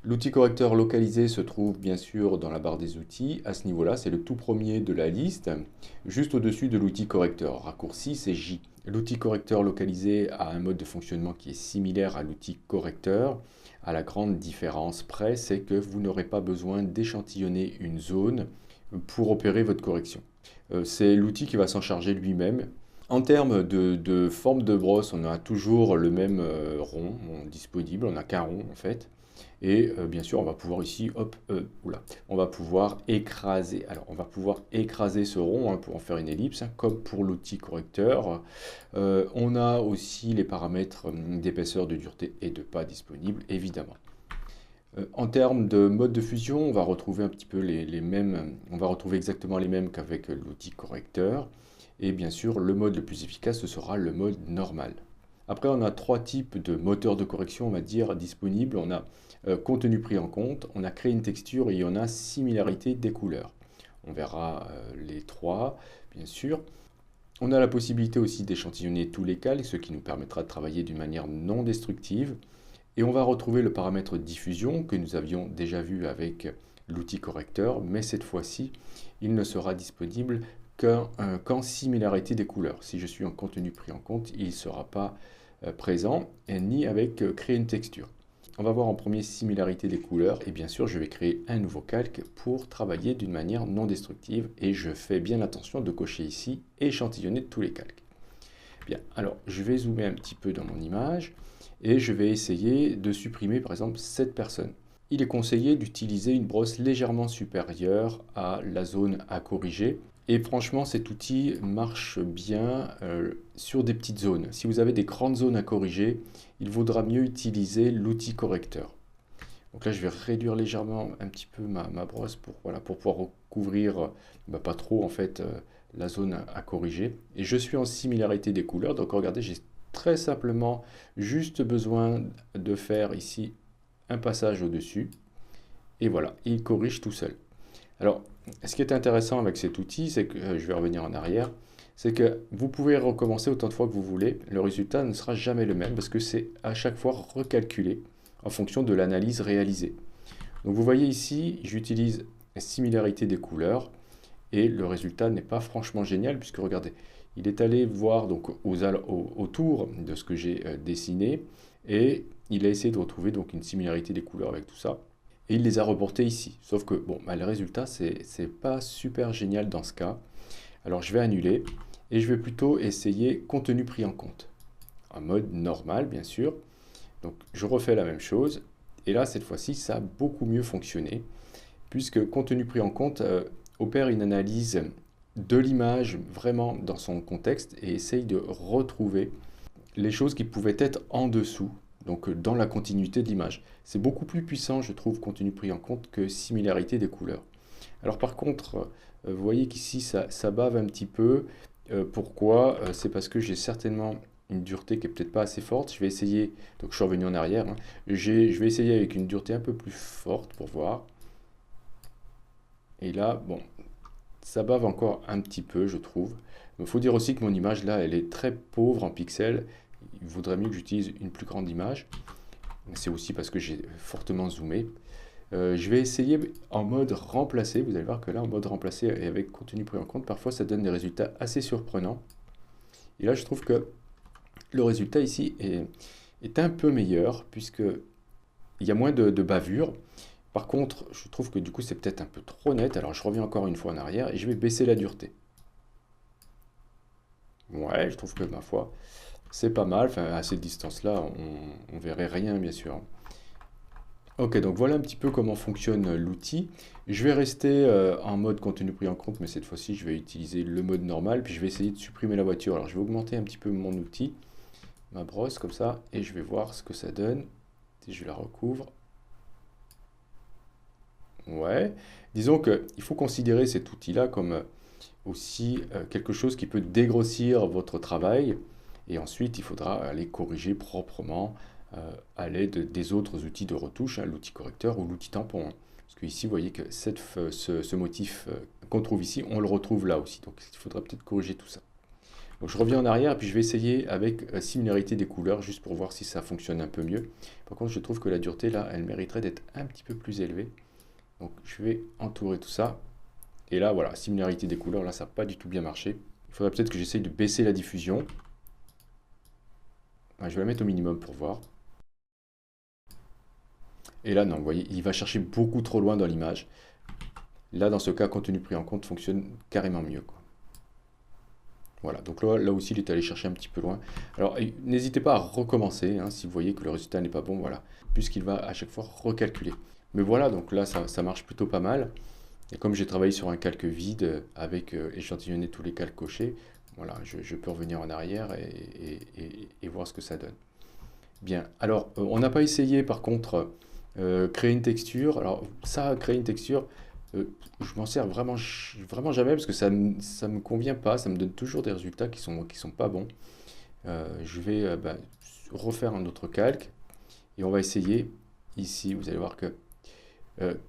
L'outil correcteur localisé se trouve bien sûr dans la barre des outils. À ce niveau-là, c'est le tout premier de la liste, juste au-dessus de l'outil correcteur. Raccourci, c'est J. L'outil correcteur localisé a un mode de fonctionnement qui est similaire à l'outil correcteur. À la grande différence près, c'est que vous n'aurez pas besoin d'échantillonner une zone pour opérer votre correction. C'est l'outil qui va s'en charger lui-même. En termes de forme de brosse, on a toujours le même rond disponible, on n'a qu'un rond en fait. Et bien sûr, on va pouvoir ici, hop, on va pouvoir écraser. Alors, on va pouvoir écraser ce rond hein, pour en faire une ellipse, hein, comme pour l'outil correcteur. On a aussi les paramètres d'épaisseur, de dureté et de pas disponibles, évidemment. En termes de mode de fusion, on va retrouver un petit peu les mêmes, on va retrouver exactement les mêmes qu'avec l'outil correcteur. Et bien sûr, le mode le plus efficace, ce sera le mode normal. Après, on a trois types de moteurs de correction, on va dire, disponibles. On a contenu pris en compte, on a créé une texture et on a similarité des couleurs. On verra les trois, bien sûr. On a la possibilité aussi d'échantillonner tous les calques, ce qui nous permettra de travailler d'une manière non destructive. Et on va retrouver le paramètre diffusion que nous avions déjà vu avec l'outil correcteur, mais cette fois-ci, il ne sera disponible qu'en similarité des couleurs. Si je suis en contenu pris en compte, il ne sera pas présent, ni avec créer une texture. On va voir en premier similarité des couleurs, et bien sûr, je vais créer un nouveau calque pour travailler d'une manière non destructive, et je fais bien attention de cocher ici échantillonner tous les calques. Bien, alors je vais zoomer un petit peu dans mon image, et je vais essayer de supprimer par exemple cette personne. Il est conseillé d'utiliser une brosse légèrement supérieure à la zone à corriger. Et franchement, cet outil marche bien sur des petites zones. Si vous avez des grandes zones à corriger, il vaudra mieux utiliser l'outil correcteur. Donc là, je vais réduire légèrement un petit peu ma brosse pour, voilà, pour pouvoir recouvrir, pas trop en fait, la zone à corriger. Et je suis en similarité des couleurs. Donc regardez, j'ai très simplement juste besoin de faire ici un passage au-dessus. Et voilà, il corrige tout seul. Alors, ce qui est intéressant avec cet outil, c'est que, je vais revenir en arrière, c'est que vous pouvez recommencer autant de fois que vous voulez. Le résultat ne sera jamais le même parce que c'est à chaque fois recalculé en fonction de l'analyse réalisée. Donc vous voyez ici, j'utilise similarité des couleurs et le résultat n'est pas franchement génial puisque regardez, il est allé voir donc autour de ce que j'ai dessiné et il a essayé de retrouver donc une similarité des couleurs avec tout ça. Et il les a reportés ici. Sauf que bon, le résultat, c'est pas super génial dans ce cas. Alors je vais annuler et je vais plutôt essayer contenu pris en compte. En mode normal, bien sûr. Donc je refais la même chose. Et là, cette fois-ci, ça a beaucoup mieux fonctionné. Puisque contenu pris en compte opère une analyse de l'image vraiment dans son contexte et essaye de retrouver les choses qui pouvaient être en dessous, donc dans la continuité de l'image. C'est beaucoup plus puissant, je trouve, contenu pris en compte que similarité des couleurs. Alors par contre, vous voyez qu'ici, ça bave un petit peu. Pourquoi? C'est parce que j'ai certainement une dureté qui est peut-être pas assez forte. Je vais essayer, donc je suis revenu en arrière, hein. Je vais essayer avec une dureté un peu plus forte pour voir. Et là, bon, ça bave encore un petit peu, je trouve. Il faut dire aussi que mon image là, elle est très pauvre en pixels. Il vaudrait mieux que j'utilise une plus grande image. C'est aussi parce que j'ai fortement zoomé. Je vais essayer en mode remplacé. Vous allez voir que là, en mode remplacé et avec contenu pris en compte, parfois ça donne des résultats assez surprenants. Et là, je trouve que le résultat ici est un peu meilleur puisque il y a moins de bavure. Par contre, je trouve que du coup, c'est peut-être un peu trop net. Alors, je reviens encore une fois en arrière et je vais baisser la dureté. Ouais, je trouve que ma foi, c'est pas mal. Enfin, à cette distance-là, on verrait rien, bien sûr. Ok, donc voilà un petit peu comment fonctionne l'outil. Je vais rester en mode contenu pris en compte, mais cette fois-ci, je vais utiliser le mode normal, puis je vais essayer de supprimer la voiture. Alors, je vais augmenter un petit peu mon outil, ma brosse, comme ça, et je vais voir ce que ça donne. Si je la recouvre. Ouais, disons qu'il faut considérer cet outil-là comme aussi quelque chose qui peut dégrossir votre travail et ensuite il faudra aller corriger proprement à l'aide des autres outils de retouche, hein, l'outil correcteur ou l'outil tampon, hein. Parce que ici, vous voyez que ce motif qu'on trouve ici, on le retrouve là aussi. Donc il faudra peut-être corriger tout ça. Donc je reviens en arrière et puis je vais essayer avec similarité des couleurs juste pour voir si ça fonctionne un peu mieux. Par contre, je trouve que la dureté là, elle mériterait d'être un petit peu plus élevée. Donc je vais entourer tout ça. Et là, voilà, similarité des couleurs, là, ça n'a pas du tout bien marché. Il faudrait peut-être que j'essaye de baisser la diffusion. Je vais la mettre au minimum pour voir. Et là, non, vous voyez, il va chercher beaucoup trop loin dans l'image. Là, dans ce cas, contenu pris en compte fonctionne carrément mieux, quoi. Voilà, donc là aussi, il est allé chercher un petit peu loin. Alors, n'hésitez pas à recommencer, hein, si vous voyez que le résultat n'est pas bon, voilà, puisqu'il va à chaque fois recalculer. Mais voilà, donc là, ça marche plutôt pas mal. Et comme j'ai travaillé sur un calque vide avec échantillonner tous les calques cochés, voilà, je peux revenir en arrière et voir ce que ça donne. Bien, alors on n'a pas essayé par contre créer une texture. Alors ça, créer une texture, je m'en sers vraiment jamais parce que ça me convient pas, ça me donne toujours des résultats qui sont pas bons. Je vais refaire un autre calque et on va essayer ici, vous allez voir que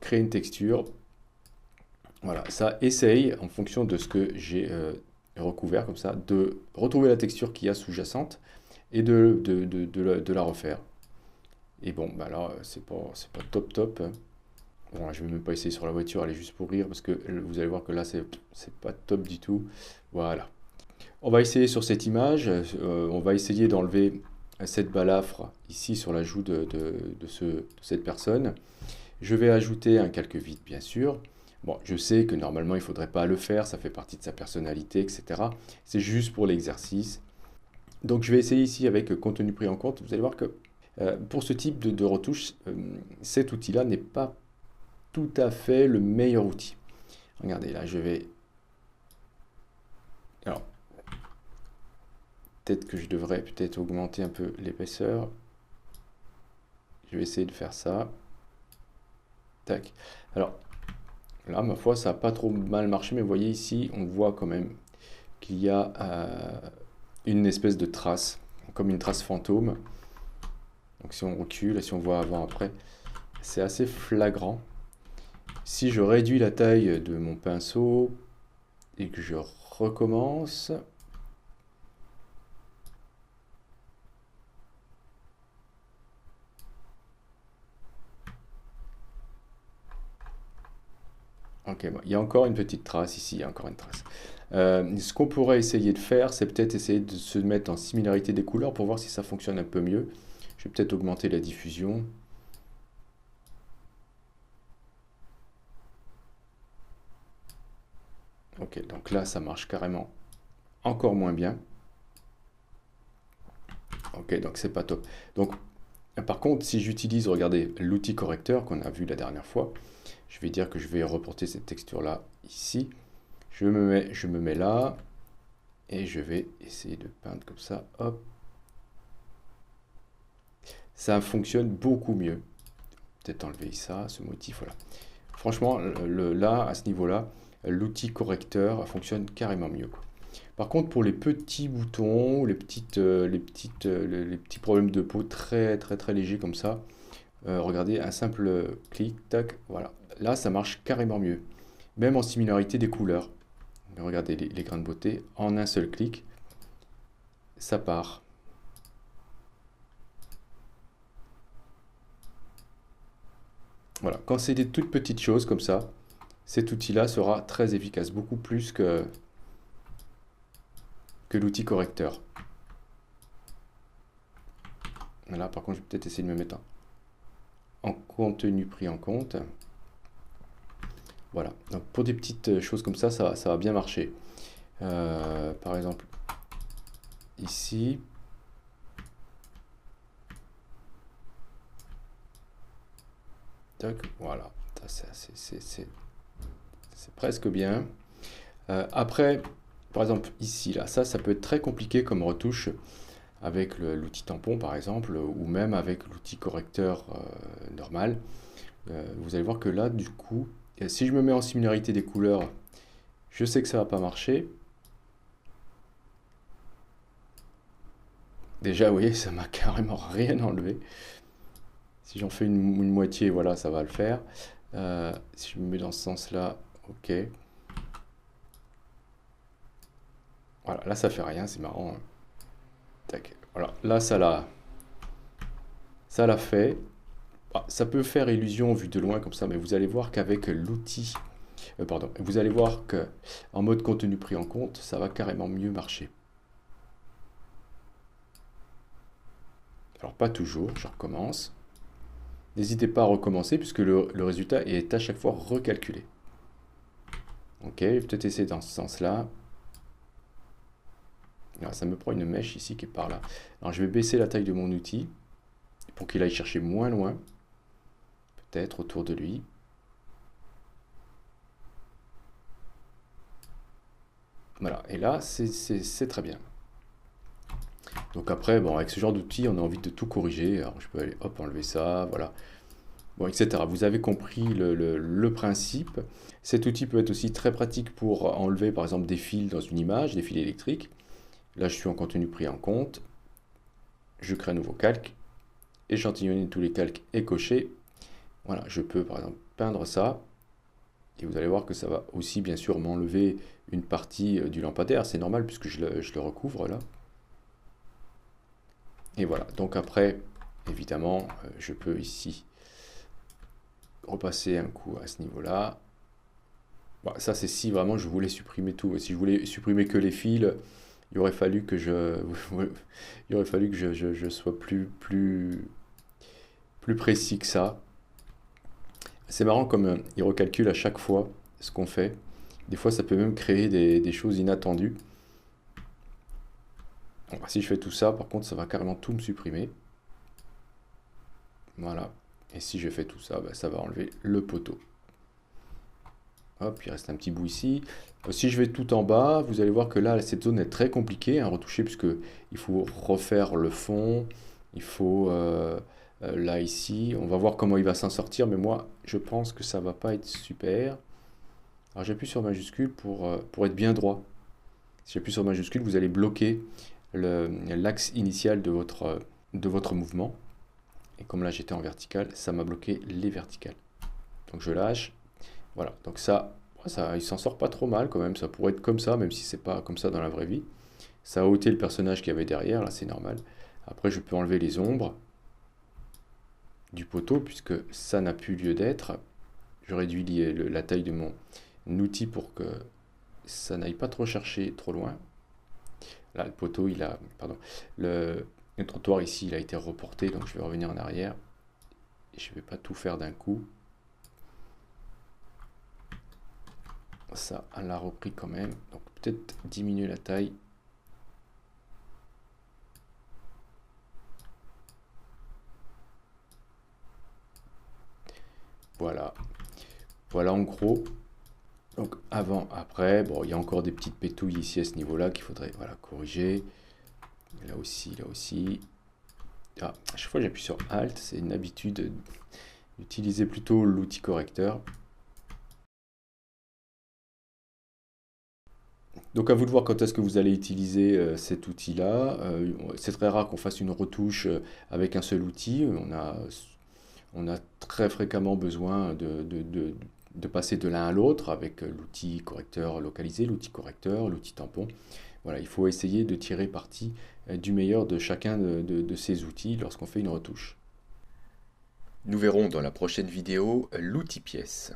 créer une texture. Voilà, ça essaye, en fonction de ce que j'ai recouvert, comme ça, de retrouver la texture qu'il y a sous-jacente et de la refaire. Et bon, bah là, c'est pas top top. Bon, là, je vais même pas essayer sur la voiture, elle est juste pour rire, parce que vous allez voir que là, c'est pas top du tout. Voilà. On va essayer sur cette image, on va essayer d'enlever cette balafre ici sur la joue de cette personne. Je vais ajouter un calque vide, bien sûr. Bon, je sais que normalement, il ne faudrait pas le faire, ça fait partie de sa personnalité, etc. C'est juste pour l'exercice. Donc, je vais essayer ici avec contenu pris en compte. Vous allez voir que pour ce type de retouche, cet outil-là n'est pas tout à fait le meilleur outil. Regardez, là, je vais... Alors, peut-être que je devrais peut-être augmenter un peu l'épaisseur. Je vais essayer de faire ça. Tac. Alors, là, ma foi, ça n'a pas trop mal marché, mais vous voyez ici, on voit quand même qu'il y a une espèce de trace, comme une trace fantôme. Donc si on recule et si on voit avant-après, c'est assez flagrant. Si je réduis la taille de mon pinceau et que je recommence... Ok, bon, il y a encore une petite trace ici, il y a encore une trace. Ce qu'on pourrait essayer de faire, c'est peut-être essayer de se mettre en similarité des couleurs pour voir si ça fonctionne un peu mieux. Je vais peut-être augmenter la diffusion. Ok, donc là, ça marche carrément encore moins bien. Ok, donc c'est pas top. Donc, par contre, si j'utilise, regardez, l'outil correcteur qu'on a vu la dernière fois, je vais dire que je vais reporter cette texture-là ici. Je me mets là et je vais essayer de peindre comme ça. Hop. Ça fonctionne beaucoup mieux. Peut-être enlever ça, ce motif, voilà. Franchement, là, à ce niveau-là, l'outil correcteur fonctionne carrément mieux, quoi. Par contre, pour les petits boutons, les petits problèmes de peau très très très légers comme ça, regardez, un simple clic, tac, voilà. Là, ça marche carrément mieux. Même en similarité des couleurs. Regardez les grains de beauté, en un seul clic, ça part. Voilà, quand c'est des toutes petites choses comme ça, cet outil-là sera très efficace, beaucoup plus que l'outil correcteur. Là, par contre, je vais peut-être essayer de me mettre en contenu pris en compte. Voilà, donc pour des petites choses comme ça va bien marcher. Par exemple, ici. Tac, voilà, c'est presque bien. Après, par exemple, ici, là, ça peut être très compliqué comme retouche avec l'outil tampon, par exemple, ou même avec l'outil correcteur normal. Vous allez voir que là, du coup, si je me mets en similarité des couleurs, je sais que ça va pas marcher. Déjà, vous voyez, ça m'a carrément rien enlevé. Si j'en fais une moitié, voilà, ça va le faire. Si je me mets dans ce sens-là, ok. Voilà, là ça fait rien, c'est marrant, hein. Tac. Voilà, là ça l'a fait. Ah, ça peut faire illusion vu de loin comme ça, mais vous allez voir qu'avec l'outil, pardon, vous allez voir que en mode contenu pris en compte, ça va carrément mieux marcher. Alors pas toujours, je recommence. N'hésitez pas à recommencer puisque le résultat est à chaque fois recalculé. Ok, je vais peut-être essayer dans ce sens-là. Ah, ça me prend une mèche ici qui est par là. Alors je vais baisser la taille de mon outil pour qu'il aille chercher moins loin. Peut-être autour de lui. Voilà, et là c'est très bien. Donc après, bon, avec ce genre d'outil, on a envie de tout corriger. Alors je peux aller, hop, enlever ça, voilà. Bon, etc. Vous avez compris le principe. Cet outil peut être aussi très pratique pour enlever, par exemple, des fils dans une image, des fils électriques. Là, je suis en contenu pris en compte. Je crée un nouveau calque. Échantillonner tous les calques et cocher. Voilà, je peux, par exemple, peindre ça. Et vous allez voir que ça va aussi, bien sûr, m'enlever une partie du lampadaire. C'est normal puisque je le recouvre là. Et voilà, donc après, évidemment, je peux ici repasser un coup à ce niveau-là. Bon, ça, c'est si vraiment je voulais supprimer tout. Si je voulais supprimer que les fils, il aurait fallu que je sois plus précis que ça. C'est marrant comme il recalcule à chaque fois ce qu'on fait. Des fois, ça peut même créer des choses inattendues. Bon, si je fais tout ça, par contre, ça va carrément tout me supprimer. Voilà. Et si je fais tout ça, bah, ça va enlever le poteau. Hop, il reste un petit bout ici. Si je vais tout en bas, vous allez voir que là, cette zone est très compliquée à retoucher puisque il faut refaire le fond. Il faut là, ici. On va voir comment il va s'en sortir, mais moi, je pense que ça va pas être super. Alors j'appuie sur majuscule pour être bien droit. Si j'appuie sur majuscule, vous allez bloquer l'axe initial de votre mouvement. Et comme là j'étais en vertical, ça m'a bloqué les verticales. Donc je lâche. Voilà, donc ça il s'en sort pas trop mal quand même. Ça pourrait être comme ça, même si c'est pas comme ça dans la vraie vie. Ça a ôté le personnage qu'il y avait derrière, là c'est normal. Après je peux enlever les ombres du poteau, puisque ça n'a plus lieu d'être. Je réduis la taille de mon outil pour que ça n'aille pas trop chercher trop loin. Là le poteau, pardon, le trottoir ici, il a été reporté, donc je vais revenir en arrière. Et je ne vais pas tout faire d'un coup. Ça, on l'a repris quand même. Donc peut-être diminuer la taille. Voilà. Voilà en gros. Donc avant, après, bon, il y a encore des petites pétouilles ici à ce niveau-là qu'il faudrait corriger. Là aussi, là aussi. Ah, à chaque fois j'appuie sur Alt, c'est une habitude d'utiliser plutôt l'outil correcteur. Donc à vous de voir quand est-ce que vous allez utiliser cet outil-là. C'est très rare qu'on fasse une retouche avec un seul outil. On a très fréquemment besoin de passer de l'un à l'autre avec l'outil correcteur localisé, l'outil correcteur, l'outil tampon. Voilà, il faut essayer de tirer parti du meilleur de chacun de ces outils lorsqu'on fait une retouche. Nous verrons dans la prochaine vidéo l'outil pièce.